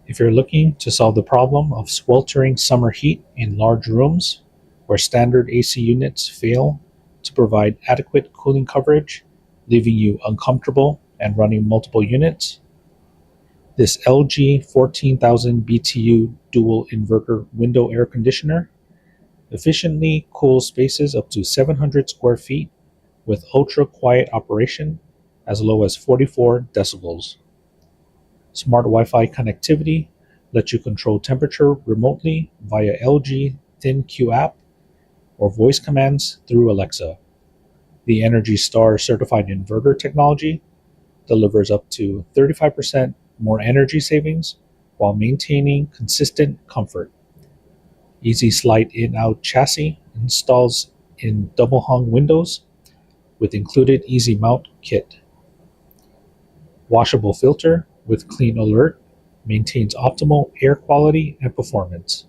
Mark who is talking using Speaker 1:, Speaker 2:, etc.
Speaker 1: If you're looking to solve the problem of sweltering summer heat in large rooms where standard AC units fail to provide adequate cooling coverage, leaving you uncomfortable and running multiple units, this LG 14,000 BTU dual inverter window air conditioner efficiently cools spaces up to 700 square feet with ultra quiet operation as low as 44 decibels. Smart Wi-Fi connectivity lets you control temperature remotely via LG ThinQ app or voice commands through Alexa. The Energy Star certified inverter technology delivers up to 35% more energy savings while maintaining consistent comfort. Easy slide in-out chassis installs in double hung windows with included easy mount kit. Washable filter with clean alert maintains optimal air quality and performance.